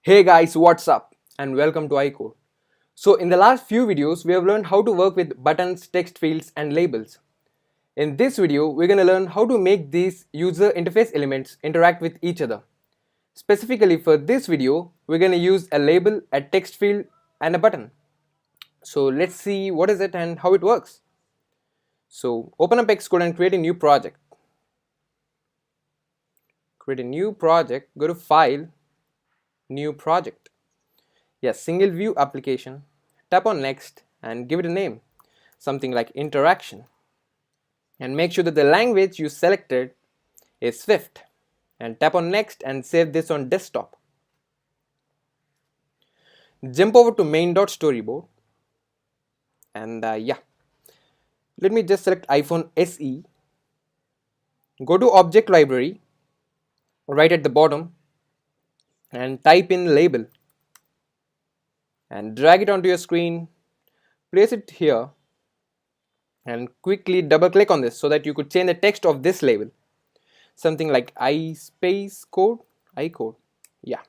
Hey guys, what's up? And welcome to iCode. So in the last few videos, we have learned how to work with buttons, text fields and labels. In this video, we're going to learn how to make these user interface elements interact with each other. Specifically for this video, we're going to use a label, a text field and a button. So let's see what is it and how it works. So open up Xcode and create a new project. Create a new project, go to File, New Project. Yes, single view application. Tap on next and give it a name, something like interaction. And make sure that the language you selected is Swift. And tap on next and save this on desktop. Jump over to main.storyboard. And let me just select iPhone SE. Go to object library, right at the bottom, and type in label. And drag it onto your screen, place it here, and quickly double click on this so that you could change the text of this label. Something like I space code, I code, yeah.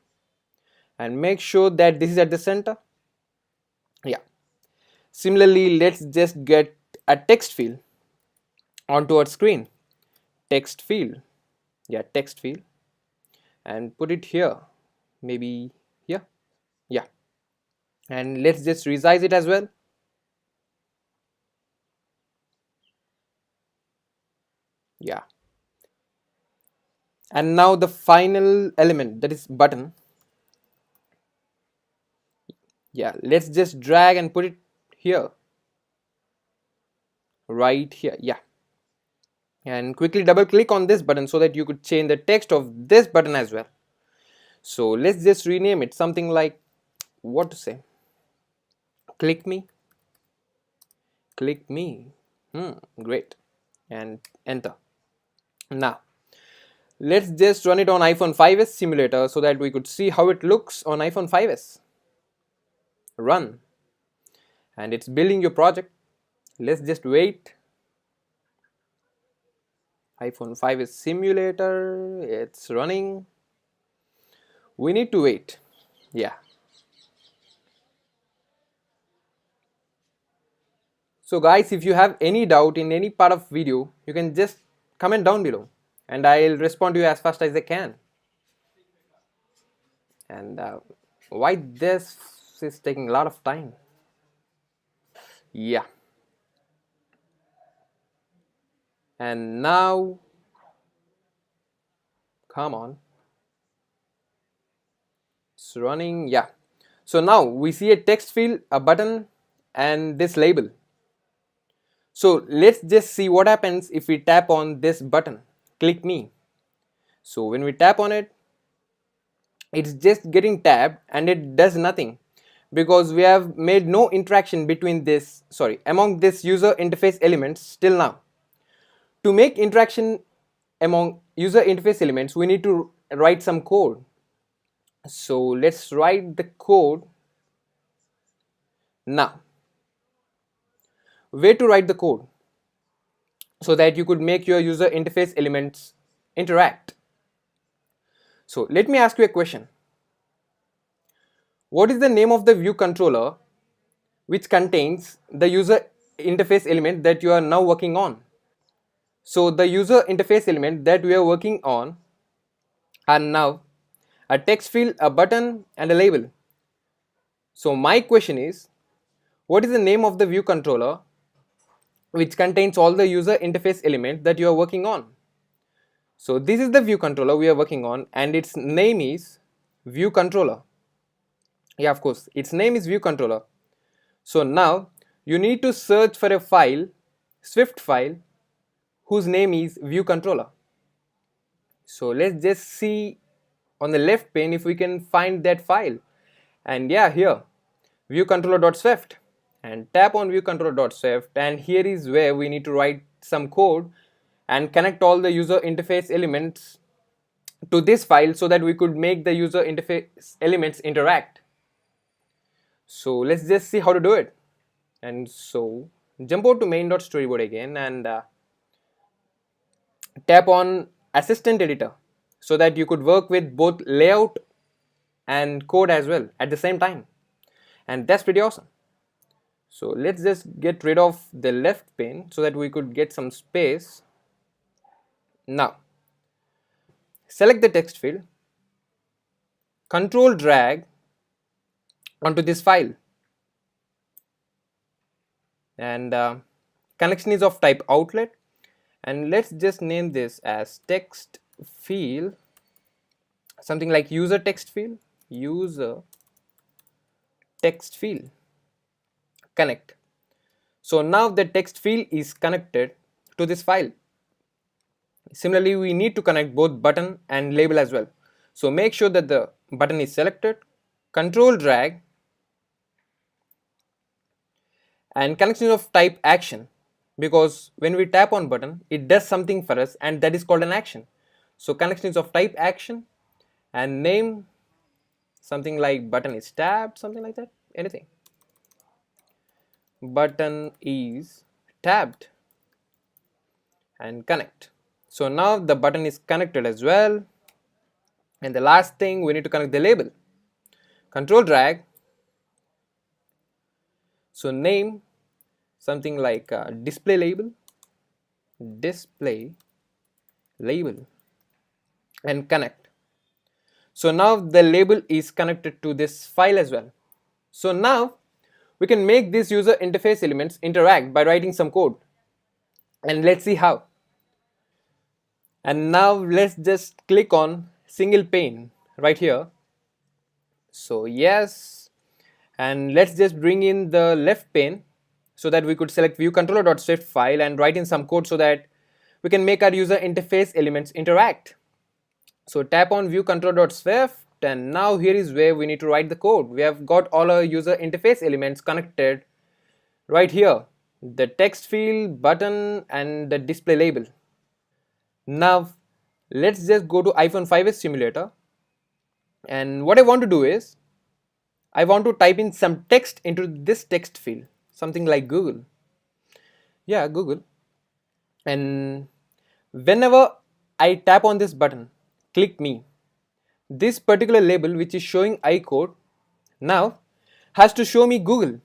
And make sure that this is at the center, yeah. Similarly, let's just get a text field onto our screen, text field, yeah, text field, and put it here, maybe here, yeah. And let's just resize it as well. Yeah. And now the final element, that is button. Yeah, let's just drag and put it here, right here, yeah. And quickly double click on this button so that you could change the text of this button as well. So let's just rename it something like, what to say, click me, great, and enter. Now let's just run it on iPhone 5s simulator so that we could see how it looks on iPhone 5s. Run, and it's building your project. Let's just wait. iPhone 5s simulator, it's running. We need to wait, yeah. So guys, if you have any doubt in any part of video, you can just comment down below and I'll respond to you as fast as I can. And why this is taking a lot of time? Yeah. And now, come on, it's running, yeah. So now we see a text field, a button and this label. So let's just see what happens if we tap on this button, click me. So when we tap on it, it's just getting tapped and it does nothing because we have made no interaction between this, among this user interface elements till now. To make interaction among user interface elements, we need to write some code. So let's write the code now. Where to write the code so that you could make your user interface elements interact? So let me ask you a question. What is the name of the view controller which contains the user interface element that you are now working on? So the user interface element that we are working on are now a text field, a button and a label. So my question is, what is the name of the view controller which contains all the user interface elements that you are working on? So this is the view controller we are working on and its name is view controller. Yeah, of course, its name is view controller. So now you need to search for a file, Swift file, whose name is view controller. So let's just see on the left pane if we can find that file. And yeah, here, viewcontroller.swift, and tap on viewcontroller.swift, and here is where we need to write some code and connect all the user interface elements to this file so that we could make the user interface elements interact. So let's just see how to do it. And so jump over to main.storyboard again and tap on assistant editor so that you could work with both layout and code as well at the same time, and that's pretty awesome. So let's just get rid of the left pane so that we could get some space. Now select the text field, control drag onto this file, and connection is of type outlet, and let's just name this as text field, something like user text field, user text field connect. So now the text field is connected to this file. Similarly, we need to connect both button and label as well. So make sure that the button is selected, control drag, and connection of type action, because when we tap on button it does something for us, and that is called an action. So connection is of type action, and name something like button is tabbed, something like that, anything. Button is tabbed, and connect. So now the button is connected as well. And the last thing, we need to connect the label. Control drag. So name something like display label, and connect. So now the label is connected to this file as well. So now we can make these user interface elements interact by writing some code, and let's see how. And now let's just click on single pane right here. So yes, and let's just bring in the left pane so that we could select view controller.swift file and write in some code so that we can make our user interface elements interact. So tap on view controller.swift, and now here is where we need to write the code. We have got all our user interface elements connected right here, the text field, button, and the display label. Now let's just go to iPhone 5s simulator, and what I want to do is I want to type in some text into this text field, something like Google. Yeah, Google. And whenever I tap on this button, click me, this particular label which is showing iCode now has to show me Google.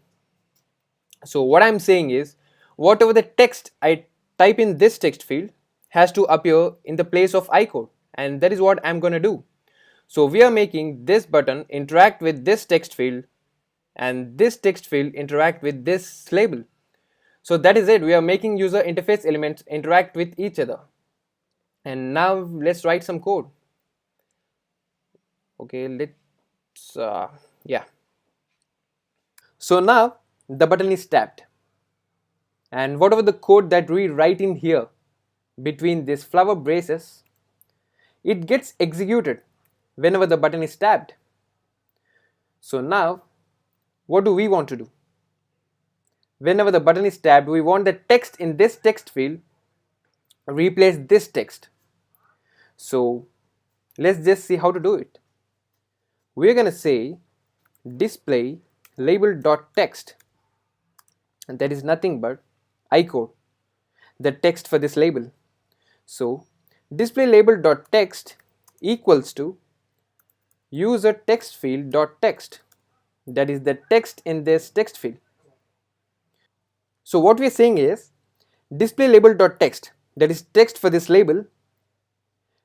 So what I'm saying is, whatever the text I type in this text field has to appear in the place of iCode, and that is what I'm going to do. So we are making this button interact with this text field, and this text field interact with this label. So that is it. We are making user interface elements interact with each other. And now let's write some code. Okay, let's yeah. So now the button is tapped, and whatever the code that we write in here between these flower braces, it gets executed whenever the button is tapped. So now what do we want to do? Whenever the button is tapped, we want the text in this text field replace this text. So let's just see how to do it. We're going to say display label.text, and that is nothing but iCode, the text for this label. So display label.text equals to user text field.text, that is the text in this text field. So what we are saying is display label.text, that is text for this label,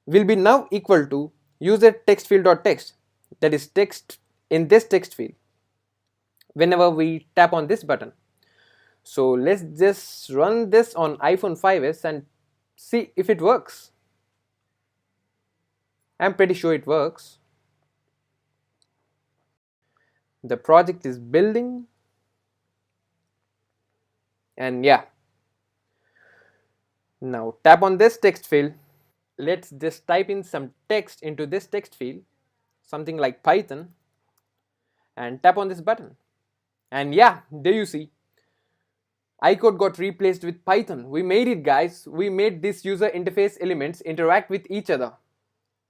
will be now equal to user text field.text, that is text in this text field, whenever we tap on this button. So let's just run this on iPhone 5s and see if it works. I'm pretty sure it works. The project is building, and yeah, now tap on this text field. Let's just type in some text into this text field, something like Python, and tap on this button. And yeah, there you see, iCode got replaced with Python. We made it, guys. We made these user interface elements interact with each other.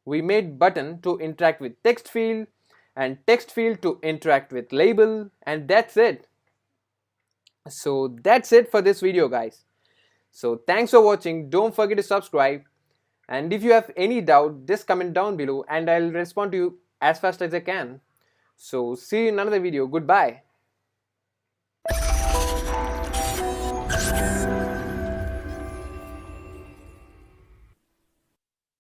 We made button to interact with text field, and text field to interact with label, and that's it. So that's it for this video, guys. So thanks for watching. Don't forget to subscribe, and if you have any doubt, just comment down below and I'll respond to you as fast as I can. So see you in another video. Goodbye.